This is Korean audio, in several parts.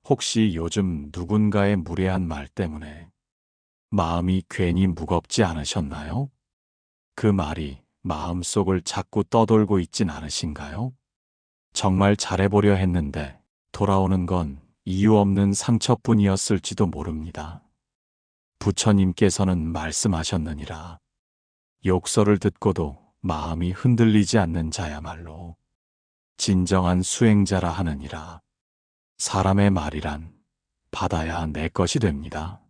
혹시 요즘 누군가의 무례한 말 때문에 마음이 괜히 무겁지 않으셨나요? 그 말이 마음속을 자꾸 떠돌고 있진 않으신가요? 정말 잘해보려 했는데 돌아오는 건 이유 없는 상처뿐이었을지도 모릅니다. 부처님께서는 말씀하셨느니라. 욕설을 듣고도 마음이 흔들리지 않는 자야말로 진정한 수행자라 하느니라. 사람의 말이란 받아야 내 것이 됩니다.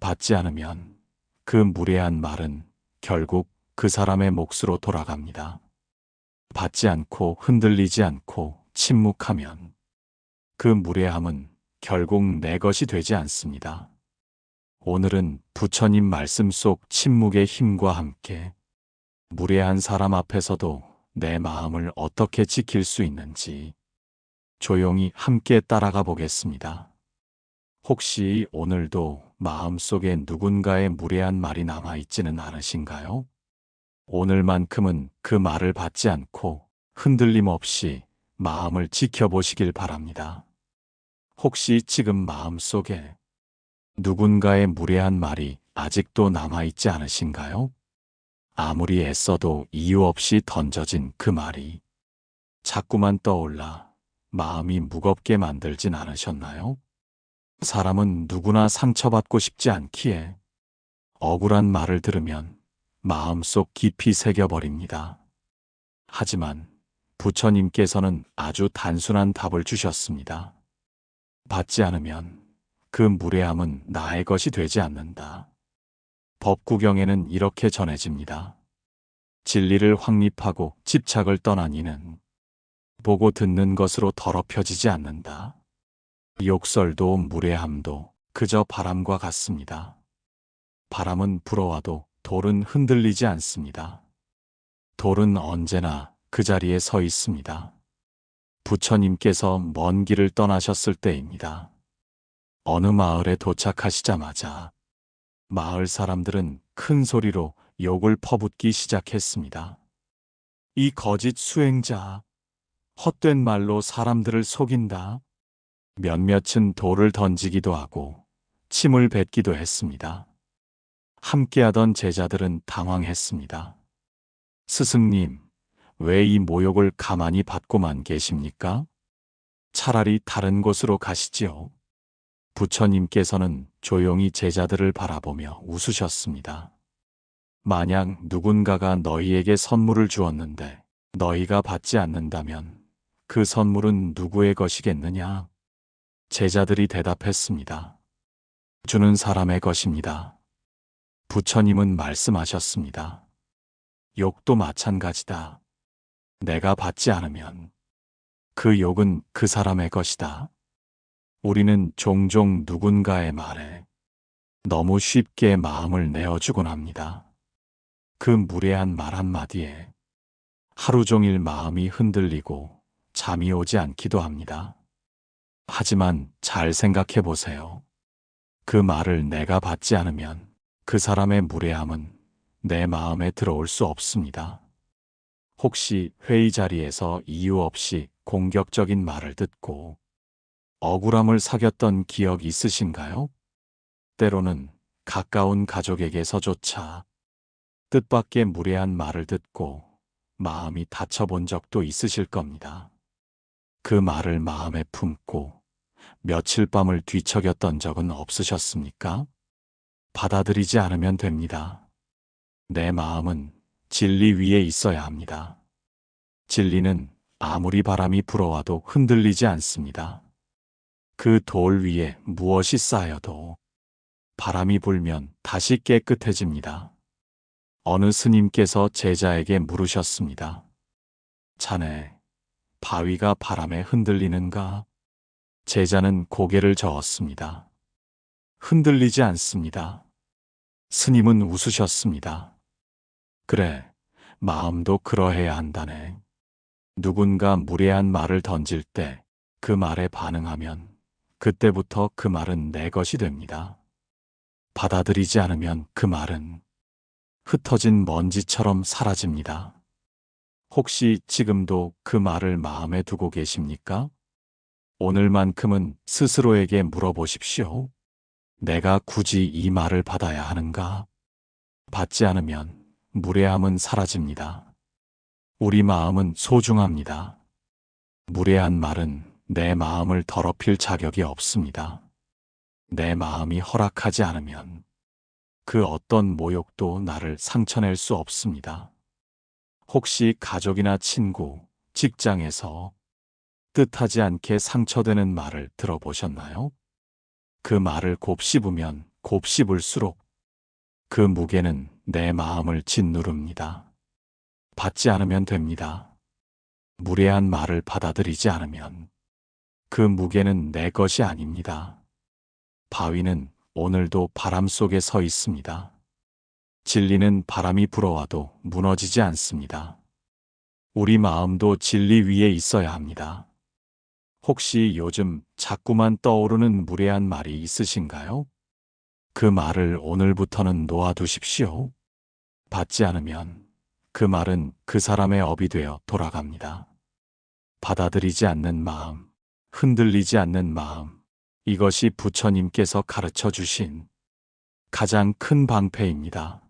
받지 않으면 그 무례한 말은 결국 그 사람의 몫으로 돌아갑니다. 받지 않고 흔들리지 않고 침묵하면 그 무례함은 결국 내 것이 되지 않습니다. 오늘은 부처님 말씀 속 침묵의 힘과 함께 무례한 사람 앞에서도 내 마음을 어떻게 지킬 수 있는지 조용히 함께 따라가 보겠습니다. 혹시 오늘도 마음속에 누군가의 무례한 말이 남아있지는 않으신가요? 오늘만큼은 그 말을 받지 않고 흔들림 없이 마음을 지켜보시길 바랍니다. 혹시 지금 마음속에 누군가의 무례한 말이 아직도 남아있지 않으신가요? 아무리 애써도 이유 없이 던져진 그 말이 자꾸만 떠올라 마음이 무겁게 만들진 않으셨나요? 사람은 누구나 상처받고 싶지 않기에 억울한 말을 들으면 마음속 깊이 새겨버립니다. 하지만 부처님께서는 아주 단순한 답을 주셨습니다. 받지 않으면 그 무례함은 나의 것이 되지 않는다. 법구경에는 이렇게 전해집니다. 진리를 확립하고 집착을 떠난 이는 보고 듣는 것으로 더럽혀지지 않는다. 욕설도 무례함도 그저 바람과 같습니다. 바람은 불어와도 돌은 흔들리지 않습니다. 돌은 언제나 그 자리에 서 있습니다. 부처님께서 먼 길을 떠나셨을 때입니다. 어느 마을에 도착하시자마자 마을 사람들은 큰 소리로 욕을 퍼붓기 시작했습니다. 이 거짓 수행자, 헛된 말로 사람들을 속인다. 몇몇은 돌을 던지기도 하고 침을 뱉기도 했습니다. 함께하던 제자들은 당황했습니다. 스승님, 왜 이 모욕을 가만히 받고만 계십니까? 차라리 다른 곳으로 가시지요. 부처님께서는 조용히 제자들을 바라보며 웃으셨습니다. 만약 누군가가 너희에게 선물을 주었는데 너희가 받지 않는다면 그 선물은 누구의 것이겠느냐? 제자들이 대답했습니다. 주는 사람의 것입니다. 부처님은 말씀하셨습니다. 욕도 마찬가지다. 내가 받지 않으면 그 욕은 그 사람의 것이다. 우리는 종종 누군가의 말에 너무 쉽게 마음을 내어주곤 합니다. 그 무례한 말 한마디에 하루 종일 마음이 흔들리고 잠이 오지 않기도 합니다. 하지만 잘 생각해 보세요. 그 말을 내가 받지 않으면 그 사람의 무례함은 내 마음에 들어올 수 없습니다. 혹시 회의 자리에서 이유 없이 공격적인 말을 듣고 억울함을 사겼던 기억 있으신가요? 때로는 가까운 가족에게서조차 뜻밖의 무례한 말을 듣고 마음이 다쳐본 적도 있으실 겁니다. 그 말을 마음에 품고 며칠 밤을 뒤척였던 적은 없으셨습니까? 받아들이지 않으면 됩니다. 내 마음은 진리 위에 있어야 합니다. 진리는 아무리 바람이 불어와도 흔들리지 않습니다. 그 돌 위에 무엇이 쌓여도 바람이 불면 다시 깨끗해집니다. 어느 스님께서 제자에게 물으셨습니다. 자네, 바위가 바람에 흔들리는가? 제자는 고개를 저었습니다. 흔들리지 않습니다. 스님은 웃으셨습니다. 그래, 마음도 그러해야 한다네. 누군가 무례한 말을 던질 때 그 말에 반응하면 그때부터 그 말은 내 것이 됩니다. 받아들이지 않으면 그 말은 흩어진 먼지처럼 사라집니다. 혹시 지금도 그 말을 마음에 두고 계십니까? 오늘만큼은 스스로에게 물어보십시오. 내가 굳이 이 말을 받아야 하는가? 받지 않으면 무례함은 사라집니다. 우리 마음은 소중합니다. 무례한 말은 내 마음을 더럽힐 자격이 없습니다. 내 마음이 허락하지 않으면 그 어떤 모욕도 나를 상처낼 수 없습니다. 혹시 가족이나 친구, 직장에서 뜻하지 않게 상처되는 말을 들어보셨나요? 그 말을 곱씹으면 곱씹을수록 그 무게는 내 마음을 짓누릅니다. 받지 않으면 됩니다. 무례한 말을 받아들이지 않으면 그 무게는 내 것이 아닙니다. 바위는 오늘도 바람 속에 서 있습니다. 진리는 바람이 불어와도 무너지지 않습니다. 우리 마음도 진리 위에 있어야 합니다. 혹시 요즘 자꾸만 떠오르는 무례한 말이 있으신가요? 그 말을 오늘부터는 놓아두십시오. 받지 않으면 그 말은 그 사람의 업이 되어 돌아갑니다. 받아들이지 않는 마음, 흔들리지 않는 마음, 이것이 부처님께서 가르쳐 주신 가장 큰 방패입니다.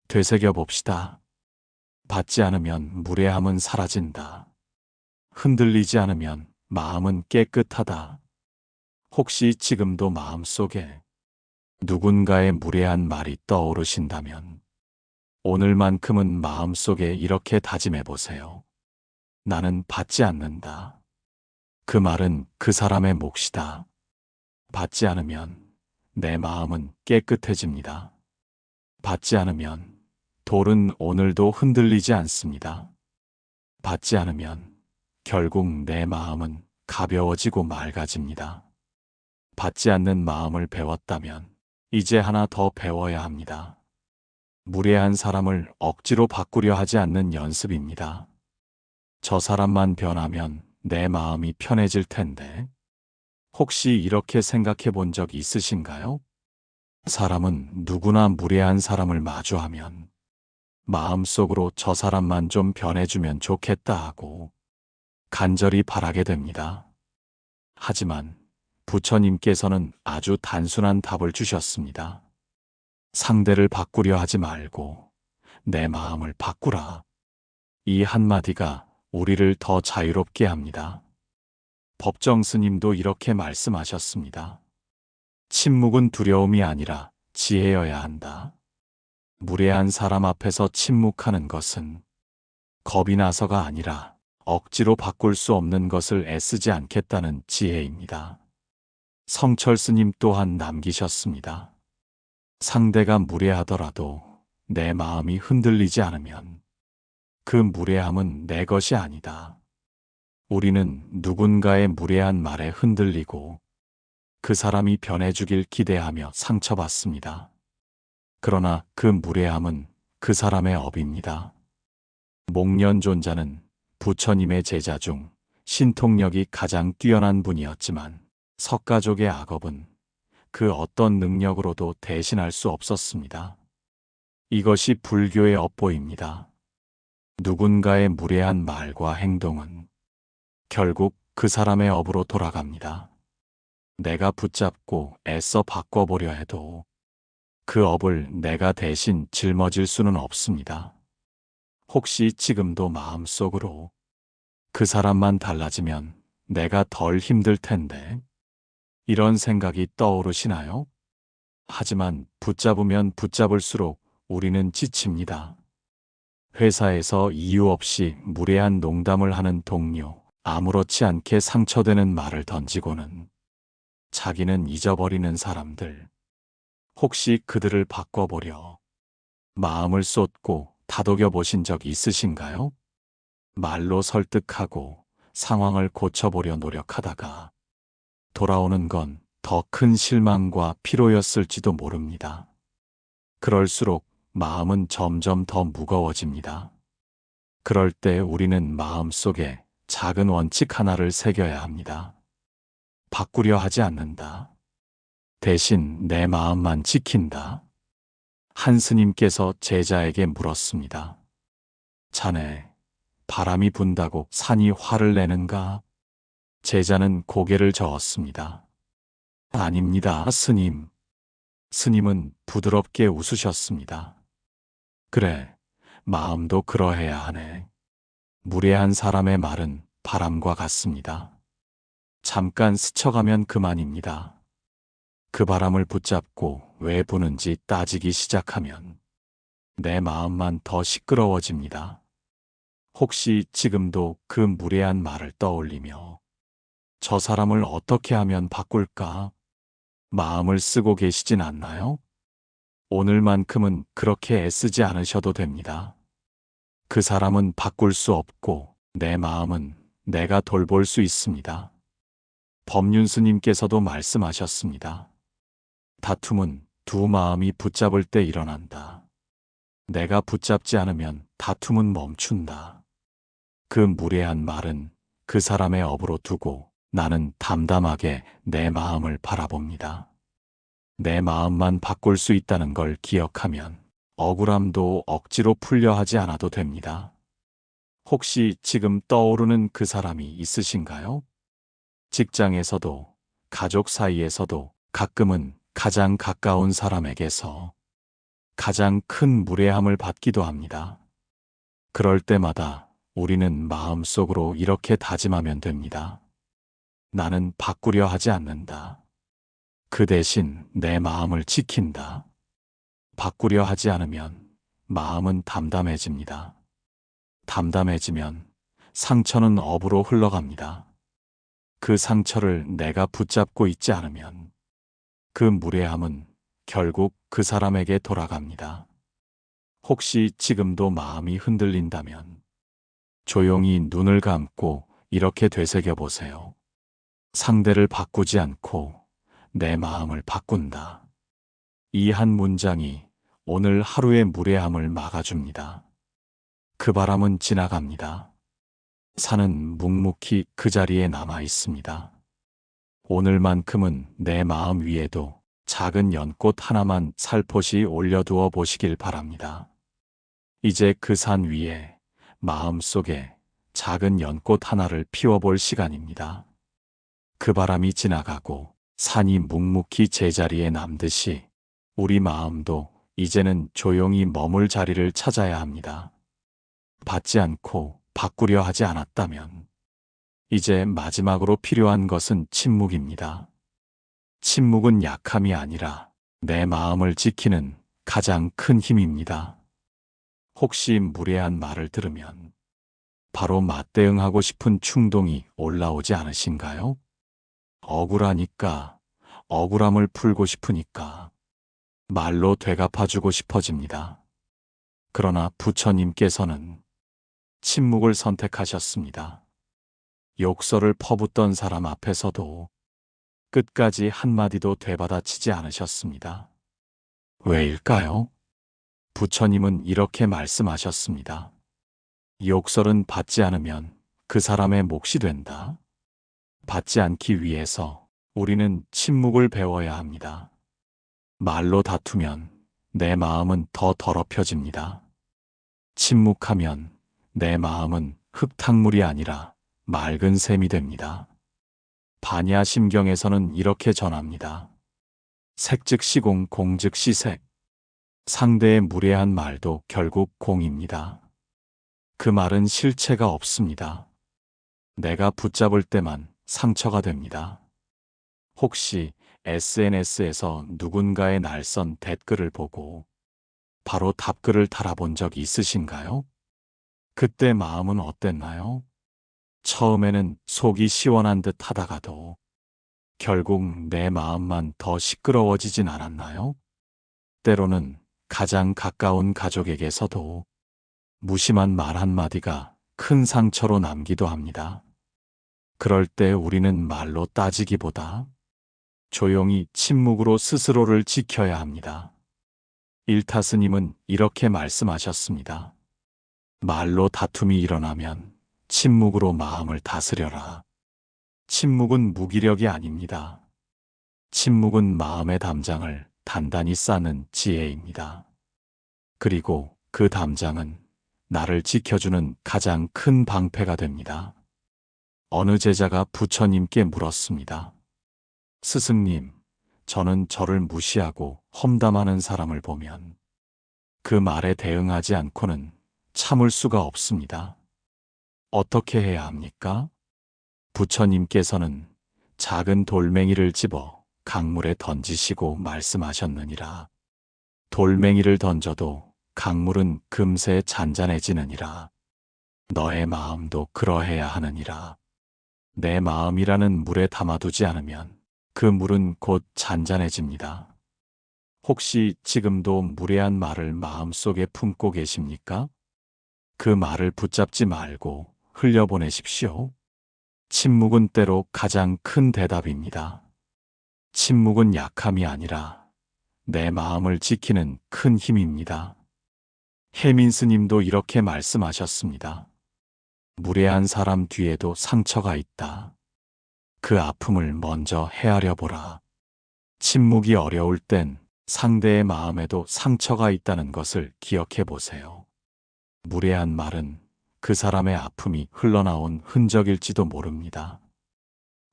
되새겨 봅시다. 받지 않으면 무례함은 사라진다. 흔들리지 않으면 마음은 깨끗하다. 혹시 지금도 마음속에 누군가의 무례한 말이 떠오르신다면 오늘만큼은 마음속에 이렇게 다짐해 보세요. 나는 받지 않는다. 그 말은 그 사람의 몫이다. 받지 않으면 내 마음은 깨끗해집니다. 받지 않으면 돌은 오늘도 흔들리지 않습니다. 받지 않으면 결국 내 마음은 가벼워지고 맑아집니다. 받지 않는 마음을 배웠다면 이제 하나 더 배워야 합니다. 무례한 사람을 억지로 바꾸려 하지 않는 연습입니다. 저 사람만 변하면 내 마음이 편해질 텐데. 혹시 이렇게 생각해 본 적 있으신가요? 사람은 누구나 무례한 사람을 마주하면 마음속으로 저 사람만 좀 변해주면 좋겠다 하고 간절히 바라게 됩니다. 하지만 부처님께서는 아주 단순한 답을 주셨습니다. 상대를 바꾸려 하지 말고 내 마음을 바꾸라. 이 한마디가 우리를 더 자유롭게 합니다. 법정 스님도 이렇게 말씀하셨습니다. 침묵은 두려움이 아니라 지혜여야 한다. 무례한 사람 앞에서 침묵하는 것은 겁이 나서가 아니라 억지로 바꿀 수 없는 것을 애쓰지 않겠다는 지혜입니다. 성철 스님 또한 남기셨습니다. 상대가 무례하더라도 내 마음이 흔들리지 않으면 그 무례함은 내 것이 아니다. 우리는 누군가의 무례한 말에 흔들리고 그 사람이 변해주길 기대하며 상처받습니다. 그러나 그 무례함은 그 사람의 업입니다. 목련존자는 부처님의 제자 중 신통력이 가장 뛰어난 분이었지만 석가족의 악업은 그 어떤 능력으로도 대신할 수 없었습니다. 이것이 불교의 업보입니다. 누군가의 무례한 말과 행동은 결국 그 사람의 업으로 돌아갑니다. 내가 붙잡고 애써 바꿔보려 해도 그 업을 내가 대신 짊어질 수는 없습니다. 혹시 지금도 마음속으로 그 사람만 달라지면 내가 덜 힘들 텐데 이런 생각이 떠오르시나요? 하지만 붙잡으면 붙잡을수록 우리는 지칩니다. 회사에서 이유 없이 무례한 농담을 하는 동료, 아무렇지 않게 상처되는 말을 던지고는 자기는 잊어버리는 사람들, 혹시 그들을 바꿔보려 마음을 쏟고 다독여 보신 적 있으신가요? 말로 설득하고 상황을 고쳐보려 노력하다가 돌아오는 건 더 큰 실망과 피로였을지도 모릅니다. 그럴수록 마음은 점점 더 무거워집니다. 그럴 때 우리는 마음속에 작은 원칙 하나를 새겨야 합니다. 바꾸려 하지 않는다. 대신 내 마음만 지킨다. 한 스님께서 제자에게 물었습니다. 자네, 바람이 분다고 산이 화를 내는가? 제자는 고개를 저었습니다. 아닙니다, 스님. 스님은 부드럽게 웃으셨습니다. 그래, 마음도 그러해야 하네. 무례한 사람의 말은 바람과 같습니다. 잠깐 스쳐가면 그만입니다. 그 바람을 붙잡고 왜 부는지 따지기 시작하면 내 마음만 더 시끄러워집니다. 혹시 지금도 그 무례한 말을 떠올리며 저 사람을 어떻게 하면 바꿀까? 마음을 쓰고 계시진 않나요? 오늘만큼은 그렇게 애쓰지 않으셔도 됩니다. 그 사람은 바꿀 수 없고 내 마음은 내가 돌볼 수 있습니다. 법륜 스님께서도 말씀하셨습니다. 다툼은 두 마음이 붙잡을 때 일어난다. 내가 붙잡지 않으면 다툼은 멈춘다. 그 무례한 말은 그 사람의 업으로 두고 나는 담담하게 내 마음을 바라봅니다. 내 마음만 바꿀 수 있다는 걸 기억하면 억울함도 억지로 풀려 하지 않아도 됩니다. 혹시 지금 떠오르는 그 사람이 있으신가요? 직장에서도, 가족 사이에서도, 가끔은 가장 가까운 사람에게서 가장 큰 무례함을 받기도 합니다. 그럴 때마다 우리는 마음속으로 이렇게 다짐하면 됩니다. 나는 바꾸려 하지 않는다. 그 대신 내 마음을 지킨다. 바꾸려 하지 않으면 마음은 담담해집니다. 담담해지면 상처는 업으로 흘러갑니다. 그 상처를 내가 붙잡고 있지 않으면 그 무례함은 결국 그 사람에게 돌아갑니다. 혹시 지금도 마음이 흔들린다면 조용히 눈을 감고 이렇게 되새겨 보세요. 상대를 바꾸지 않고 내 마음을 바꾼다. 이 한 문장이 오늘 하루의 무례함을 막아줍니다. 그 바람은 지나갑니다. 산은 묵묵히 그 자리에 남아 있습니다. 오늘만큼은 내 마음 위에도 작은 연꽃 하나만 살포시 올려두어 보시길 바랍니다. 이제 그 산 위에 마음속에 작은 연꽃 하나를 피워볼 시간입니다. 그 바람이 지나가고 산이 묵묵히 제자리에 남듯이 우리 마음도 이제는 조용히 머물 자리를 찾아야 합니다. 받지 않고 바꾸려 하지 않았다면 이제 마지막으로 필요한 것은 침묵입니다. 침묵은 약함이 아니라 내 마음을 지키는 가장 큰 힘입니다. 혹시 무례한 말을 들으면 바로 맞대응하고 싶은 충동이 올라오지 않으신가요? 억울하니까, 억울함을 풀고 싶으니까 말로 되갚아주고 싶어집니다. 그러나 부처님께서는 침묵을 선택하셨습니다. 욕설을 퍼붓던 사람 앞에서도 끝까지 한마디도 되받아치지 않으셨습니다. 왜일까요? 부처님은 이렇게 말씀하셨습니다. 욕설은 받지 않으면 그 사람의 몫이 된다. 받지 않기 위해서 우리는 침묵을 배워야 합니다. 말로 다투면 내 마음은 더 더럽혀집니다. 침묵하면 내 마음은 흙탕물이 아니라 맑은 샘이 됩니다. 반야심경에서는 이렇게 전합니다. 색즉시공, 공즉시색. 상대의 무례한 말도 결국 공입니다. 그 말은 실체가 없습니다. 내가 붙잡을 때만 상처가 됩니다. 혹시 SNS에서 누군가의 날선 댓글을 보고 바로 답글을 달아본 적 있으신가요? 그때 마음은 어땠나요? 처음에는 속이 시원한 듯 하다가도 결국 내 마음만 더 시끄러워지진 않았나요? 때로는 가장 가까운 가족에게서도 무심한 말 한마디가 큰 상처로 남기도 합니다. 그럴 때 우리는 말로 따지기보다 조용히 침묵으로 스스로를 지켜야 합니다. 일타 스님은 이렇게 말씀하셨습니다. 말로 다툼이 일어나면 침묵으로 마음을 다스려라. 침묵은 무기력이 아닙니다. 침묵은 마음의 담장을 단단히 쌓는 지혜입니다. 그리고 그 담장은 나를 지켜주는 가장 큰 방패가 됩니다. 어느 제자가 부처님께 물었습니다. 스승님, 저는 저를 무시하고 험담하는 사람을 보면 그 말에 대응하지 않고는 참을 수가 없습니다. 어떻게 해야 합니까? 부처님께서는 작은 돌멩이를 집어 강물에 던지시고 말씀하셨느니라. 돌멩이를 던져도 강물은 금세 잔잔해지느니라. 너의 마음도 그러해야 하느니라. 내 마음이라는 물에 담아두지 않으면 그 물은 곧 잔잔해집니다. 혹시 지금도 무례한 말을 마음속에 품고 계십니까? 그 말을 붙잡지 말고 흘려보내십시오. 침묵은 때로 가장 큰 대답입니다. 침묵은 약함이 아니라 내 마음을 지키는 큰 힘입니다. 혜민 스님도 이렇게 말씀하셨습니다. 무례한 사람 뒤에도 상처가 있다. 그 아픔을 먼저 헤아려 보라. 침묵이 어려울 땐 상대의 마음에도 상처가 있다는 것을 기억해 보세요. 무례한 말은 그 사람의 아픔이 흘러나온 흔적일지도 모릅니다.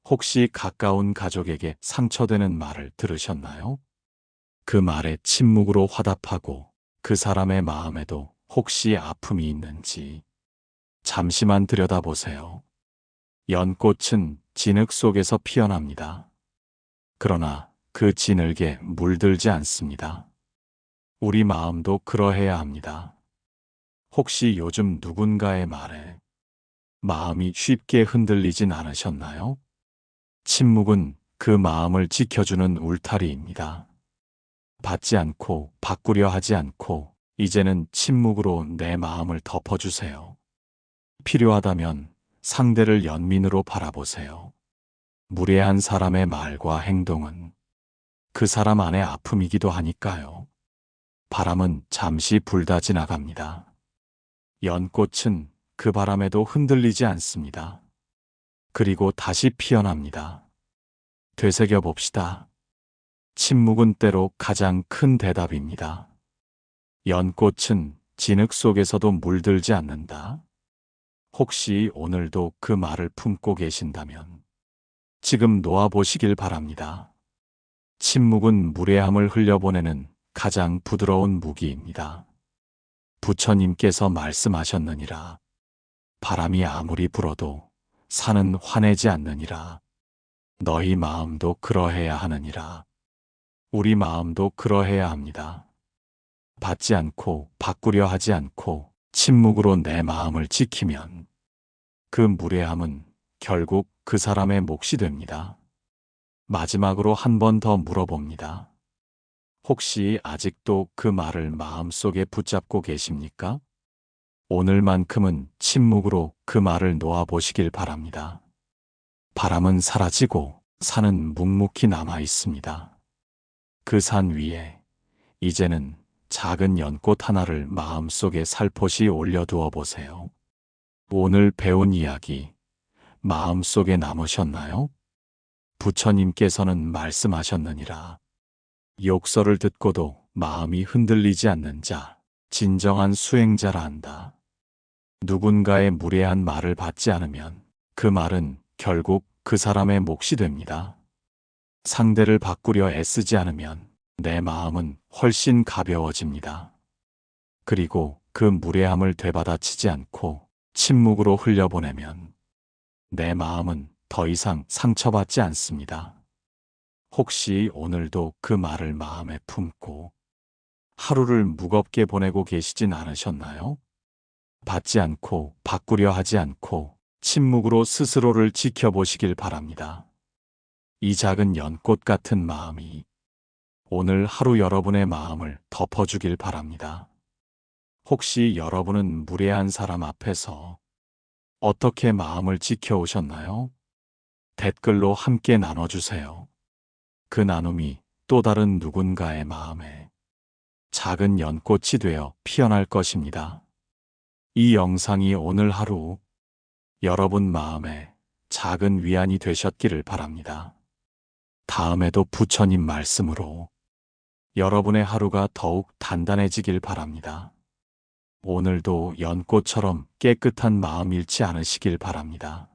혹시 가까운 가족에게 상처되는 말을 들으셨나요? 그 말에 침묵으로 화답하고 그 사람의 마음에도 혹시 아픔이 있는지 잠시만 들여다보세요. 연꽃은 진흙 속에서 피어납니다. 그러나 그 진흙에 물들지 않습니다. 우리 마음도 그러해야 합니다. 혹시 요즘 누군가의 말에 마음이 쉽게 흔들리진 않으셨나요? 침묵은 그 마음을 지켜주는 울타리입니다. 받지 않고 바꾸려 하지 않고 이제는 침묵으로 내 마음을 덮어주세요. 필요하다면 상대를 연민으로 바라보세요. 무례한 사람의 말과 행동은 그 사람 안의 아픔이기도 하니까요. 바람은 잠시 불다 지나갑니다. 연꽃은 그 바람에도 흔들리지 않습니다. 그리고 다시 피어납니다. 되새겨 봅시다. 침묵은 때로 가장 큰 대답입니다. 연꽃은 진흙 속에서도 물들지 않는다. 혹시 오늘도 그 말을 품고 계신다면 지금 놓아보시길 바랍니다. 침묵은 무례함을 흘려보내는 가장 부드러운 무기입니다. 부처님께서 말씀하셨느니라. 바람이 아무리 불어도 산은 화내지 않느니라. 너희 마음도 그러해야 하느니라. 우리 마음도 그러해야 합니다. 받지 않고 바꾸려 하지 않고 침묵으로 내 마음을 지키면 그 무례함은 결국 그 사람의 몫이 됩니다. 마지막으로 한 번 더 물어봅니다. 혹시 아직도 그 말을 마음속에 붙잡고 계십니까? 오늘만큼은 침묵으로 그 말을 놓아보시길 바랍니다. 바람은 사라지고 산은 묵묵히 남아 있습니다. 그 산 위에 이제는 작은 연꽃 하나를 마음속에 살포시 올려두어 보세요. 오늘 배운 이야기 마음속에 남으셨나요? 부처님께서는 말씀하셨느니라. 욕설을 듣고도 마음이 흔들리지 않는 자, 진정한 수행자라 한다. 누군가의 무례한 말을 받지 않으면 그 말은 결국 그 사람의 몫이 됩니다. 상대를 바꾸려 애쓰지 않으면 내 마음은 훨씬 가벼워집니다. 그리고 그 무례함을 되받아치지 않고 침묵으로 흘려보내면 내 마음은 더 이상 상처받지 않습니다. 혹시 오늘도 그 말을 마음에 품고 하루를 무겁게 보내고 계시진 않으셨나요? 받지 않고 바꾸려 하지 않고 침묵으로 스스로를 지켜보시길 바랍니다. 이 작은 연꽃 같은 마음이 오늘 하루 여러분의 마음을 덮어주길 바랍니다. 혹시 여러분은 무례한 사람 앞에서 어떻게 마음을 지켜오셨나요? 댓글로 함께 나눠주세요. 그 나눔이 또 다른 누군가의 마음에 작은 연꽃이 되어 피어날 것입니다. 이 영상이 오늘 하루 여러분 마음에 작은 위안이 되셨기를 바랍니다. 다음에도 부처님 말씀으로 여러분의 하루가 더욱 단단해지길 바랍니다. 오늘도 연꽃처럼 깨끗한 마음 잃지 않으시길 바랍니다.